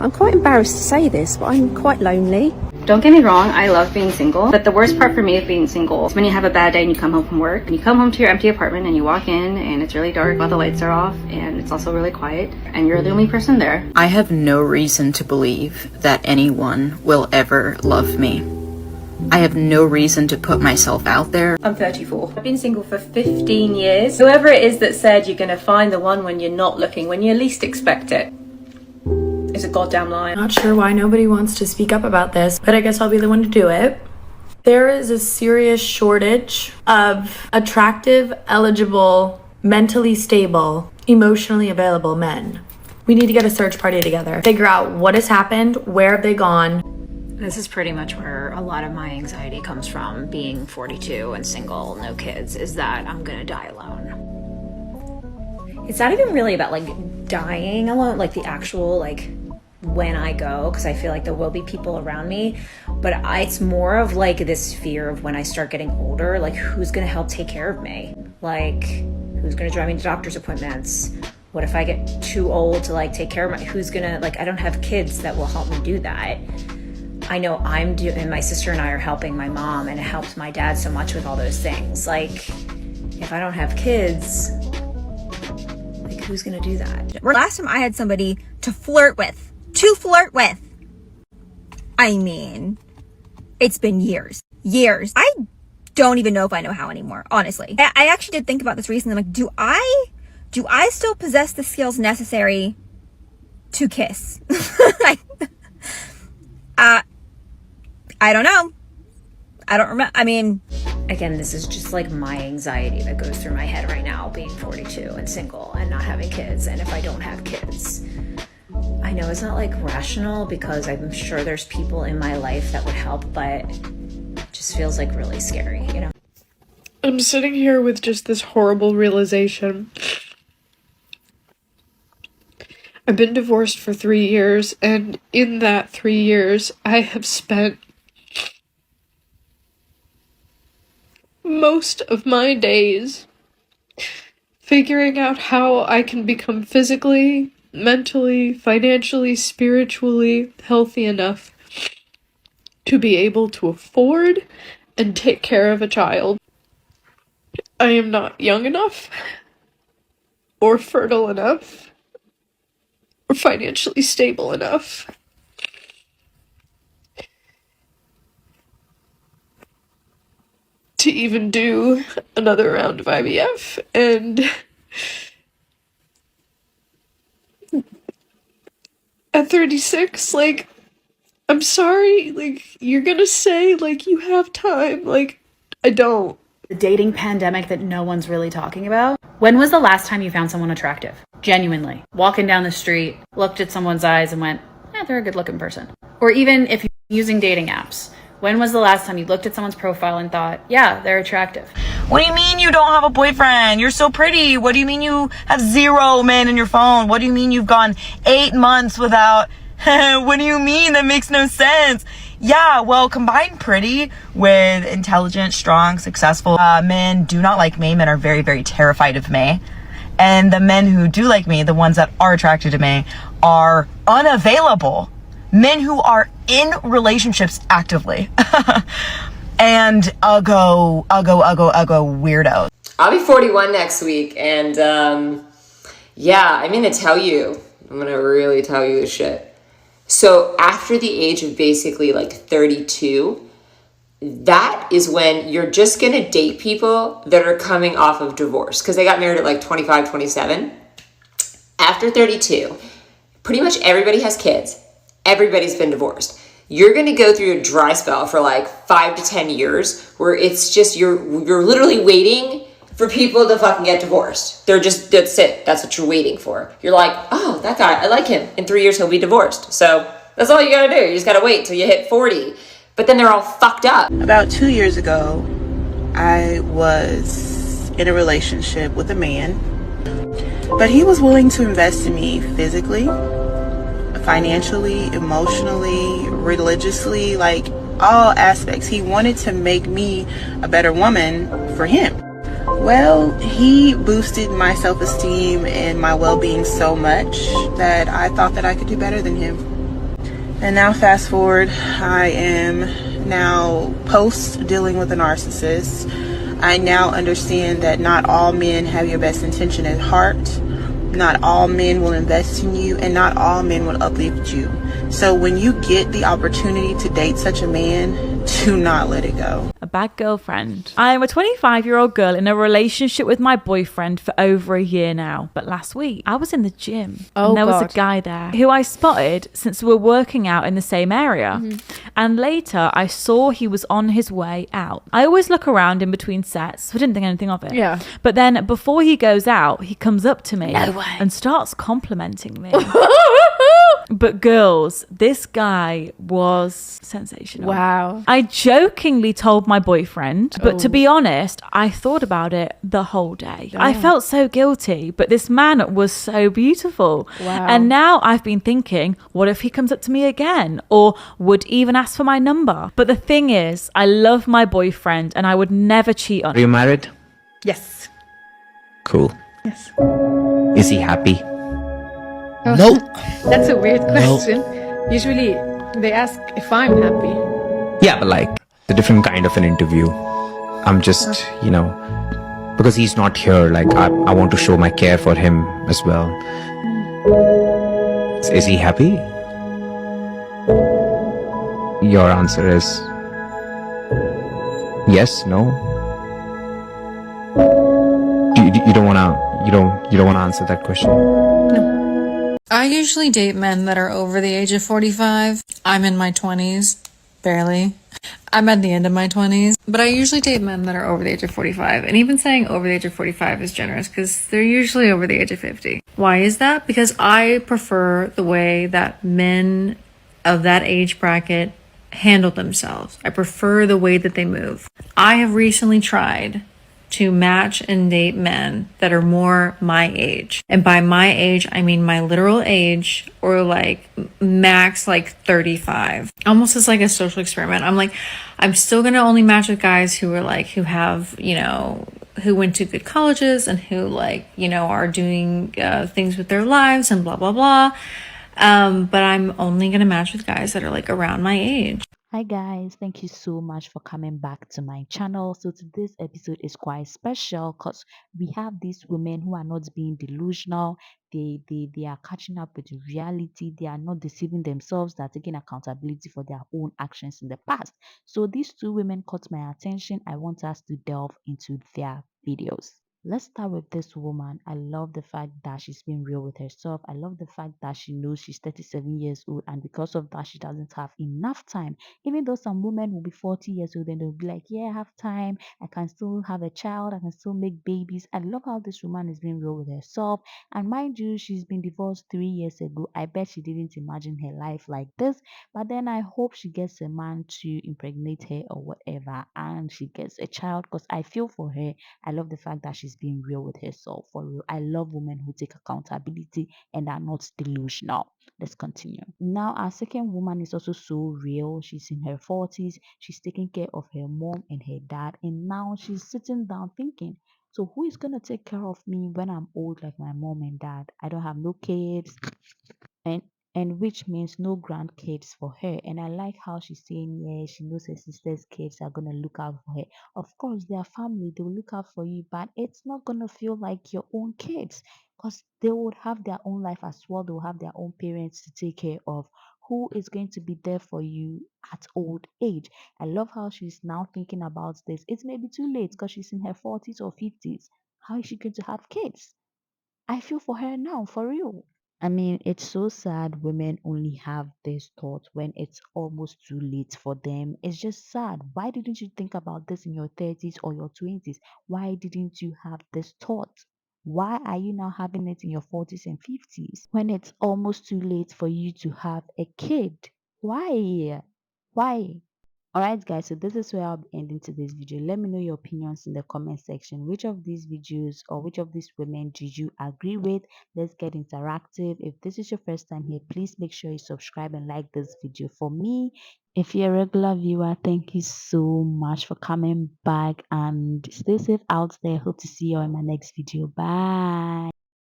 I'm quite embarrassed to say this, but I'm quite lonely. Don't get me wrong, I love being single, but the worst part for me of being single is when you have a bad day and you come home from work and you come home to your empty apartment and you walk in and it's really dark, all the lights are off, and it's also really quiet, and you're the only person there. I have no reason to believe that anyone will ever love me. I have no reason to put myself out there. I'm 34. I've been single for 15 years. Whoever it is that said you're gonna find the one when you're not looking, when you least expect it, is a goddamn lie. Not sure why nobody wants to speak up about this, but I guess I'll be the one to do it. There is a serious shortage of attractive, eligible, mentally stable, emotionally available men. We need to get a search party together. Figure out what has happened, where have they gone. This is pretty much where a lot of my anxiety comes from, being 42 and single, no kids, is that I'm gonna die alone. It's not even really about like dying alone, like the actual like when I go, because I feel like there will be people around me, but it's more of like this fear of when I start getting older, like who's gonna help take care of me? Like who's gonna drive me to doctor's appointments? What if I get too old to like take care of who's gonna, like I don't have kids that will help me do that. I know and my sister and I are helping my mom, and it helps my dad so much with all those things. Like if I don't have kids, like who's gonna do that? Last time I had somebody to flirt with, I mean, it's been years. I don't even know if I know how anymore, honestly. I actually did think about this recently. I'm like, do I still possess the skills necessary to kiss? I don't know. I don't remember. I mean, again, this is just like my anxiety that goes through my head right now, being 42 and single and not having kids. And if I don't have kids, I know it's not like rational, because I'm sure there's people in my life that would help, but it just feels like really scary, you know? I'm sitting here with just this horrible realization. I've been divorced for 3 years, and in that 3 years, I have spent most of my days figuring out how I can become physically, mentally, financially, spiritually healthy enough to be able to afford and take care of a child. I am not young enough, or fertile enough, or financially stable enough to even do another round of IVF, and at 36, like, I'm sorry, like, you're gonna say, like, you have time, like, I don't. The dating pandemic that no one's really talking about. When was the last time you found someone attractive? Genuinely. Walking down the street, looked at someone's eyes and went, they're a good looking person. Or even if you're using dating apps. When was the last time you looked at someone's profile and thought, yeah, they're attractive? What do you mean you don't have a boyfriend? You're so pretty. What do you mean you have 0 men in your phone? What do you mean you've gone 8 months without... What do you mean? That makes no sense. Yeah, well, combine pretty with intelligent, strong, successful men do not like me. Men are very, very terrified of me. And the men who do like me, the ones that are attracted to me, are unavailable. Men who are in relationships actively. And uggo weirdos. I'll be 41 next week, and yeah, I'm gonna tell you. I'm gonna really tell you this shit. So after the age of basically like 32, that is when you're just gonna date people that are coming off of divorce, because they got married at like 25, 27. After 32, pretty much everybody has kids. Everybody's been divorced. You're gonna go through a dry spell for like 5 to 10 years where it's just, you're literally waiting for people to fucking get divorced. That's it. That's what you're waiting for. You're like, oh, that guy, I like him. In 3 years, he'll be divorced. So that's all you gotta do. You just gotta wait till you hit 40. But then they're all fucked up. About 2 years ago, I was in a relationship with a man, but he was willing to invest in me physically, financially, emotionally, religiously, like all aspects. He wanted to make me a better woman for him. Well, he boosted my self-esteem and my well-being so much that I thought that I could do better than him. And now fast forward, I am now post dealing with a narcissist. I now understand that not all men have your best intention at heart. Not all men will invest in you, and not all men will uplift you. So when you get the opportunity to date such a man, do not let it go. A bad girlfriend. I am a 25-year-old girl in a relationship with my boyfriend for over a year now. But last week, I was in the gym. Oh, and there was God. a guy there who I spotted since we were working out in the same area. And later, I saw he was on his way out. I always look around in between sets, so I didn't think anything of it. Yeah. But then before he goes out, he comes up to me and starts complimenting me. But girls, this guy was sensational. Wow. I jokingly told my boyfriend, but to be honest, I thought about it the whole day. I felt so guilty, but this man was so beautiful. Wow. And now I've been thinking, what if he comes up to me again or would even ask for my number? But the thing is, I love my boyfriend and I would never cheat on Are you married? Yes. Cool. Yes. Is he happy? No. That's a weird No. question. Usually they ask if I'm happy. Yeah, but like a different kind of an interview. I'm just, because he's not here, like I want to show my care for him as well. Is he happy? Your answer is yes, no? You don't wanna answer that question? I usually date men that are over the age of 45. I'm in my 20s, barely. I'm at the end of my 20s, but I usually date men that are over the age of 45. And even saying over the age of 45 is generous because they're usually over the age of 50. Why is that? Because I prefer the way that men of that age bracket handle themselves. I prefer the way that they move. I have recently tried to match and date men that are more my age. And by my age, I mean my literal age, or like max like 35. Almost as like a social experiment. I'm still gonna only match with guys who have, who went to good colleges and who are doing things with their lives and blah, blah, blah. But I'm only gonna match with guys that are like around my age. Hi guys, thank you so much for coming back to my channel. So today's episode is quite special because we have these women who are not being delusional. They are catching up with the reality. They are not deceiving themselves. They are taking accountability for their own actions in the past. So these two women caught my attention. I want us to delve into their videos. Let's start with this woman. I love the fact that she's being real with herself. I love the fact that she knows she's 37 years old, and because of that, she doesn't have enough time. Even though some women will be 40 years old and they'll be like, yeah, I have time. I can still have a child. I can still make babies. I love how this woman is being real with herself. And mind you, she's been divorced 3 years ago. I bet she didn't imagine her life like this. But then I hope she gets a man to impregnate her or whatever, and she gets a child because I feel for her. I love the fact that she's being real with herself. For real, I love women who take accountability and are not delusional. Let's continue. Now, our second woman is also so real. She's in her 40s. She's taking care of her mom and her dad, and now she's sitting down thinking, so who is gonna take care of me when I'm old like my mom and dad? I don't have no kids, and which means no grandkids for her. And I like how she's saying, yeah, she knows her sister's kids are gonna look out for her. Of course, they are family, they will look out for you, but it's not gonna feel like your own kids because they would have their own life as well. They will have their own parents to take care of. Who is going to be there for you at old age? I love how she's now thinking about this. It may be too late because she's in her 40s or 50s. How is she going to have kids? I feel for her now, for real. I mean, it's so sad women only have this thought when it's almost too late for them. It's just sad. Why didn't you think about this in your 30s or your 20s? Why didn't you have this thought? Why are you now having it in your 40s and 50s when it's almost too late for you to have a kid? Why? Why? Alright guys, so this is where I'll be ending today's video. Let me know your opinions in the comment section. Which of these videos or which of these women do you agree with? Let's get interactive. If this is your first time here, please make sure you subscribe and like this video. For me, if you're a regular viewer, thank you so much for coming back and stay safe out there. Hope to see you in my next video. Bye.